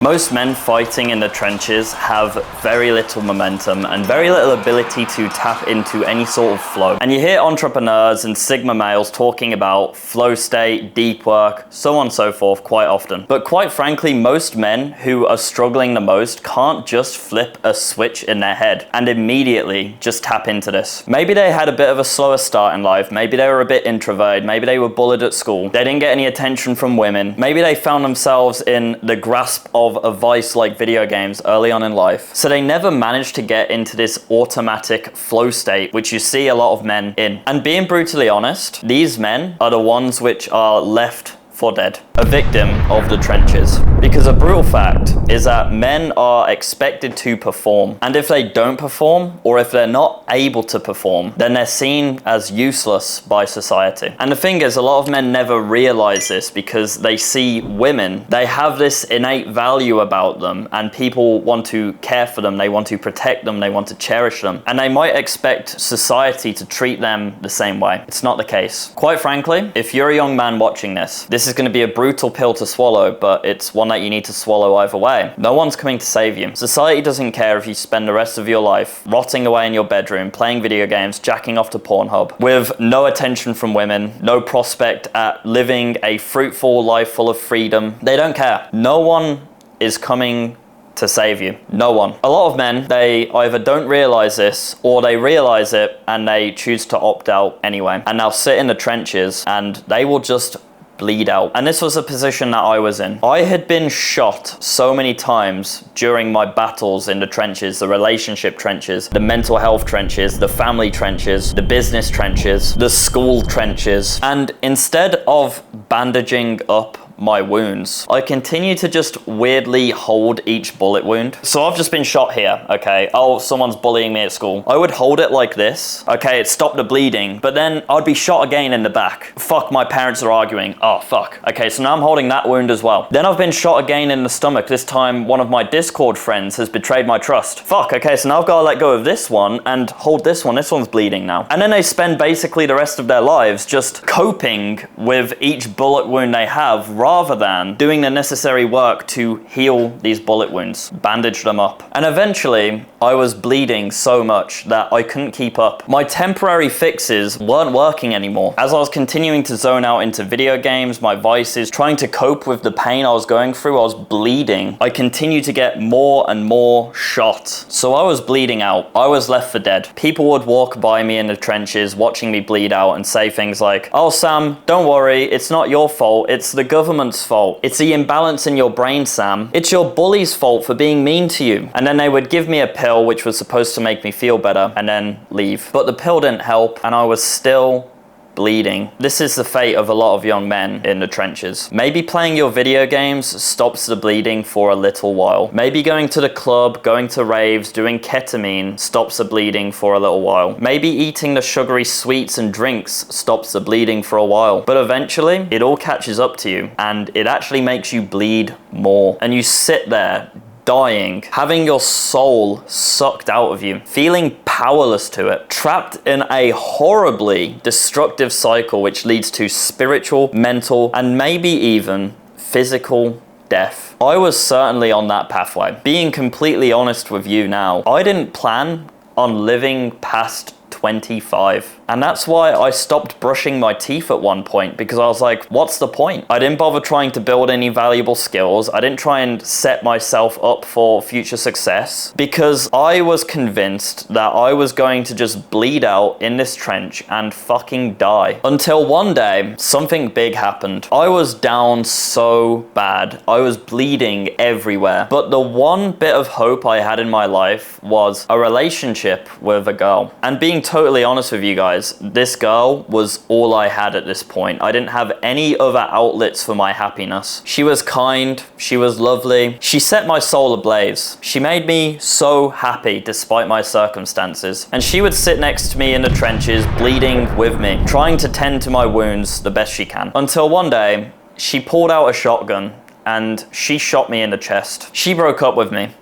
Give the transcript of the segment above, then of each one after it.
Most men fighting in the trenches have very little momentum and very little ability to tap into any sort of flow. And you hear entrepreneurs and Sigma males talking about flow state, deep work, so on and so forth quite often. But quite frankly, most men who are struggling the most can't just flip a switch in their head and immediately just tap into this. Maybe they had a bit of a slower start in life. Maybe they were a bit introverted. Maybe they were bullied at school. They didn't get any attention from women. Maybe they found themselves in the grasp of a vice like video games early on in life. So they never managed to get into this automatic flow state, which you see a lot of men in. And being brutally honest, these men are the ones which are left for dead, a victim of the trenches. Because a brutal fact is that men are expected to perform. And if they don't perform, or if they're not able to perform, then they're seen as useless by society. And the thing is, a lot of men never realize this because they see women, they have this innate value about them and people want to care for them, they want to protect them, they want to cherish them. And they might expect society to treat them the same way. It's not the case. Quite frankly, if you're a young man watching this is going to be a brutal pill to swallow, but it's one that you need to swallow either way. No one's coming to save you. Society doesn't care if you spend the rest of your life rotting away in your bedroom, playing video games, jacking off to Pornhub, with no attention from women, no prospect at living a fruitful life full of freedom. They don't care. No one is coming to save you. No one. A lot of men, they either don't realize this or they realize it and they choose to opt out anyway. And now sit in the trenches and they will just bleed out. And this was a position that I was in. I had been shot so many times during my battles in the trenches, the relationship trenches, the mental health trenches, the family trenches, the business trenches, the school trenches. And instead of bandaging up my wounds, I continue to just weirdly hold each bullet wound. So I've just been shot here, okay? Oh, someone's bullying me at school. I would hold it like this, okay? It stopped the bleeding, but then I'd be shot again in the back. Fuck, my parents are arguing. Oh, fuck. Okay, so now I'm holding that wound as well. Then I've been shot again in the stomach. This time, one of my Discord friends has betrayed my trust. Fuck, okay, so now I've got to let go of this one and hold this one. This one's bleeding now. And then they spend basically the rest of their lives just coping with each bullet wound they have, rather than doing the necessary work to heal these bullet wounds, bandage them up. And eventually, I was bleeding so much that I couldn't keep up. My temporary fixes weren't working anymore. As I was continuing to zone out into video games, my vices, trying to cope with the pain I was going through, I was bleeding. I continued to get more and more shot. So I was bleeding out. I was left for dead. People would walk by me in the trenches, watching me bleed out and say things like, "Oh, Sam, don't worry, it's not your fault, it's the government's fault. It's the imbalance in your brain, Sam. It's your bully's fault for being mean to you." And then they would give me a pill which was supposed to make me feel better and then leave. But the pill didn't help and I was still bleeding. This is the fate of a lot of young men in the trenches. Maybe playing your video games stops the bleeding for a little while. Maybe going to the club, going to raves, doing ketamine stops the bleeding for a little while. Maybe eating the sugary sweets and drinks stops the bleeding for a while. But eventually, it all catches up to you and it actually makes you bleed more. And you sit there dying, having your soul sucked out of you, feeling powerless to it, trapped in a horribly destructive cycle which leads to spiritual, mental, and maybe even physical death. I was certainly on that pathway. Being completely honest with you now, I didn't plan on living past 25. And that's why I stopped brushing my teeth at one point, because I was like, what's the point? I didn't bother trying to build any valuable skills. I didn't try and set myself up for future success because I was convinced that I was going to just bleed out in this trench and fucking die. Until one day, something big happened. I was down so bad. I was bleeding everywhere. But the one bit of hope I had in my life was a relationship with a girl. And being totally honest with you guys, this girl was all I had at this point. I didn't have any other outlets for my happiness. She was kind, she was lovely, she set my soul ablaze. She made me so happy despite my circumstances. And she would sit next to me in the trenches, bleeding with me, trying to tend to my wounds the best she can. Until one day, she pulled out a shotgun and she shot me in the chest. She broke up with me.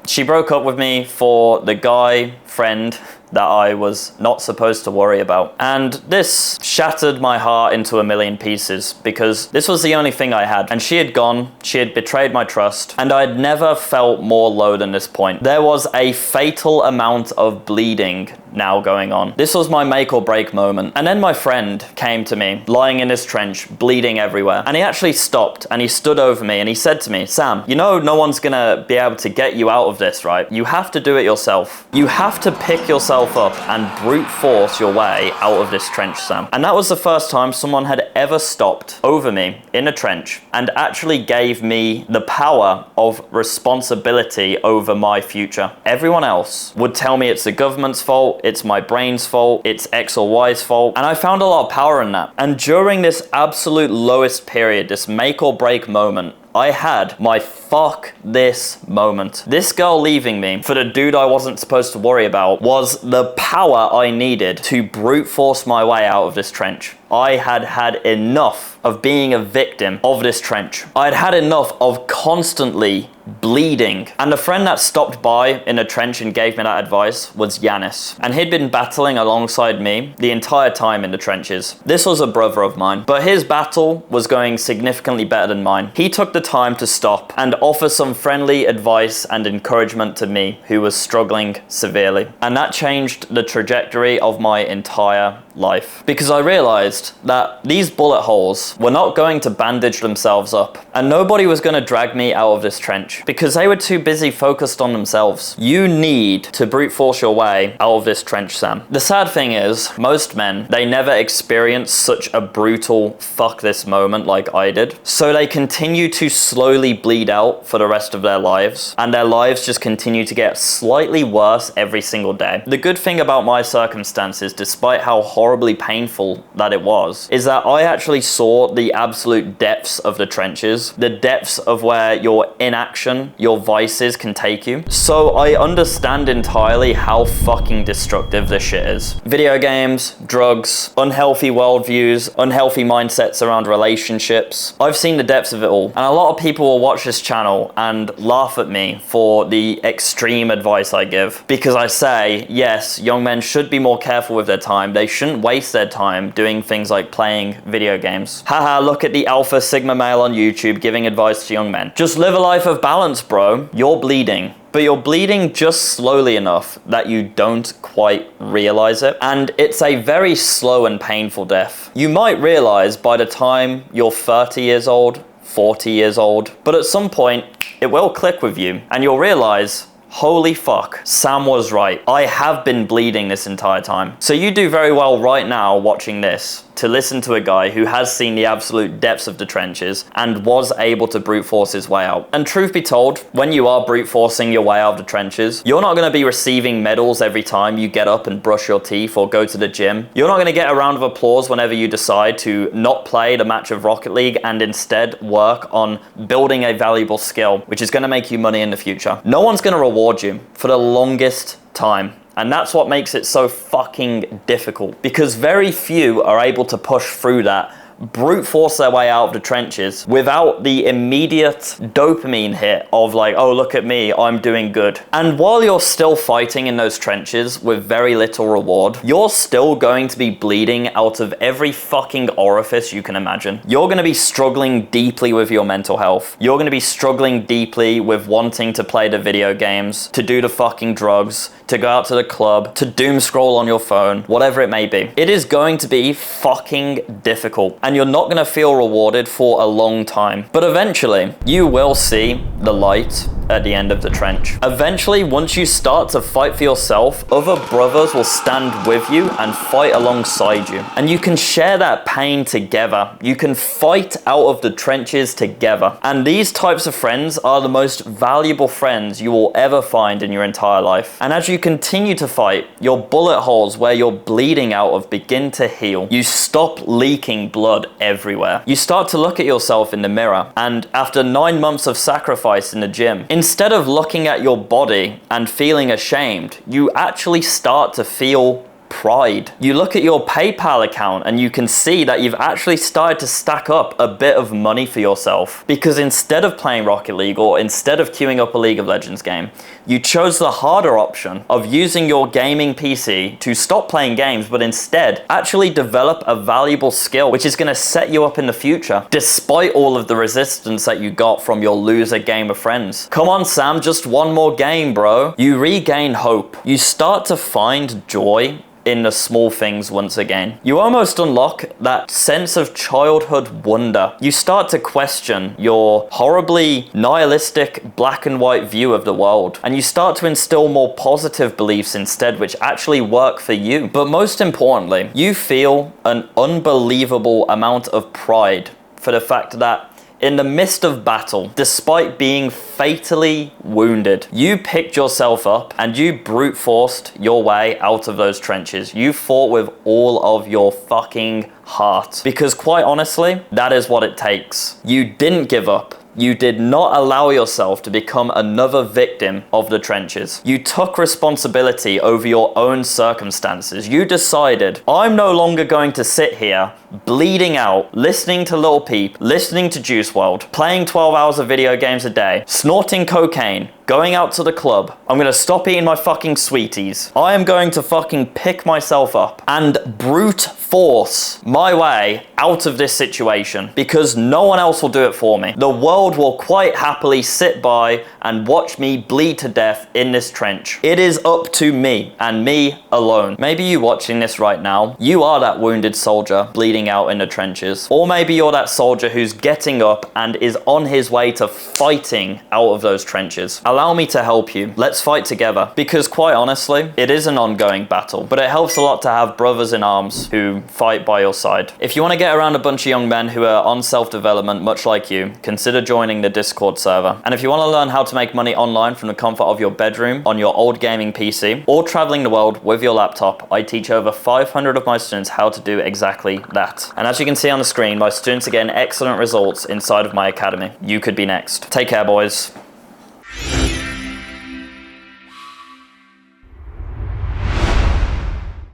She broke up with me for the guy friend that I was not supposed to worry about. And this shattered my heart into a million pieces because this was the only thing I had. And she had gone, she had betrayed my trust, and I'd never felt more low than this point. There was a fatal amount of bleeding now going on. This was my make or break moment. And then my friend came to me, lying in his trench, bleeding everywhere. And he actually stopped and he stood over me and he said to me, Sam, you know no one's gonna be able to get you out of this, right? You have to do it yourself. You have to pick yourself up and brute force your way out of this trench, Sam. And that was the first time someone had ever stopped over me in a trench and actually gave me the power of responsibility over my future. Everyone else would tell me it's the government's fault, it's my brain's fault, it's X or Y's fault, and I found a lot of power in that. And during this absolute lowest period, this make or break moment, I had my fuck this moment. This girl leaving me for the dude I wasn't supposed to worry about was the power I needed to brute force my way out of this trench. I had had enough of being a victim of this trench. I'd had enough of constantly bleeding. And the friend that stopped by in a trench and gave me that advice was Yanis. And he'd been battling alongside me the entire time in the trenches. This was a brother of mine, but his battle was going significantly better than mine. He took the time to stop and offer some friendly advice and encouragement to me, who was struggling severely. And that changed the trajectory of my entire life. Because I realized that these bullet holes were not going to bandage themselves up. And nobody was going to drag me out of this trench because they were too busy focused on themselves. You need to brute force your way out of this trench, Sam. The sad thing is, most men, they never experience such a brutal fuck this moment like I did. So they continue to slowly bleed out for the rest of their lives. And their lives just continue to get slightly worse every single day. The good thing about my circumstances, despite how horribly painful that it was, is that I actually saw the absolute depths of the trenches, the depths of where your inaction, your vices can take you. So I understand entirely how fucking destructive this shit is. Video games, drugs, unhealthy worldviews, unhealthy mindsets around relationships. I've seen the depths of it all. And a lot of people will watch this channel and laugh at me for the extreme advice I give. Because I say, yes, young men should be more careful with their time. They shouldn't waste their time doing things like playing video games. Haha, look at the alpha sigma male on YouTube giving advice to young men. Just live a life of balance, bro. You're bleeding. But you're bleeding just slowly enough that you don't quite realize it. And it's a very slow and painful death. You might realize by the time you're 30 years old, 40 years old, but at some point it will click with you and you'll realize, holy fuck, Sam was right. I have been bleeding this entire time. So you do very well right now watching this to listen to a guy who has seen the absolute depths of the trenches and was able to brute force his way out. And truth be told, when you are brute forcing your way out of the trenches, you're not going to be receiving medals every time you get up and brush your teeth or go to the gym. You're not going to get a round of applause whenever you decide to not play the match of Rocket League and instead work on building a valuable skill, which is going to make you money in the future. No one's going to reward you for the longest time. And that's what makes it so fucking difficult, because very few are able to push through that, brute force their way out of the trenches without the immediate dopamine hit of like, oh, look at me, I'm doing good. And while you're still fighting in those trenches with very little reward, you're still going to be bleeding out of every fucking orifice you can imagine. You're going to be struggling deeply with your mental health. You're going to be struggling deeply with wanting to play the video games, to do the fucking drugs, to go out to the club, to doom scroll on your phone, whatever it may be. It is going to be fucking difficult. And you're not going to feel rewarded for a long time. But eventually, you will see the light at the end of the trench. Eventually, once you start to fight for yourself, other brothers will stand with you and fight alongside you. And you can share that pain together. You can fight out of the trenches together. And these types of friends are the most valuable friends you will ever find in your entire life. And as you continue to fight, your bullet holes where you're bleeding out of begin to heal. You stop leaking blood everywhere. You start to look at yourself in the mirror, and after 9 months of sacrifice in the gym, instead of looking at your body and feeling ashamed, you actually start to feel pride. You look at your PayPal account and you can see that you've actually started to stack up a bit of money for yourself, because instead of playing Rocket League or instead of queuing up a League of Legends game, you chose the harder option of using your gaming PC to stop playing games, but instead actually develop a valuable skill which is going to set you up in the future, despite all of the resistance that you got from your loser gamer friends. Come on, Sam, just one more game, bro. You regain hope. You start to find joy in the small things once again. You almost unlock that sense of childhood wonder. You start to question your horribly nihilistic black and white view of the world, and you start to instill more positive beliefs instead, which actually work for you. But most importantly, you feel an unbelievable amount of pride for the fact that in the midst of battle, despite being fatally wounded, you picked yourself up and you brute forced your way out of those trenches. You fought with all of your fucking heart. Because quite honestly, that is what it takes. You didn't give up. You did not allow yourself to become another victim of the trenches. You took responsibility over your own circumstances. You decided, I'm no longer going to sit here bleeding out, listening to Lil Peep, listening to Juice WRLD, playing 12 hours of video games a day, snorting cocaine, going out to the club. I'm gonna stop eating my fucking sweeties. I am going to fucking pick myself up and brute force my way out of this situation, because no one else will do it for me. The world will quite happily sit by and watch me bleed to death in this trench. It is up to me and me alone. Maybe you watching this right now, you are that wounded soldier bleeding out in the trenches. Or maybe you're that soldier who's getting up and is on his way to fighting out of those trenches. Allow me to help you. Let's fight together. Because quite honestly, it is an ongoing battle, but it helps a lot to have brothers in arms who fight by your side. If you want to get around a bunch of young men who are on self-development much like you, consider joining the Discord server. And if you want to learn how to make money online from the comfort of your bedroom on your old gaming PC, or traveling the world with your laptop, I teach over 500 of my students how to do exactly that. And as you can see on the screen, my students are getting excellent results inside of my academy. You could be next. Take care, boys.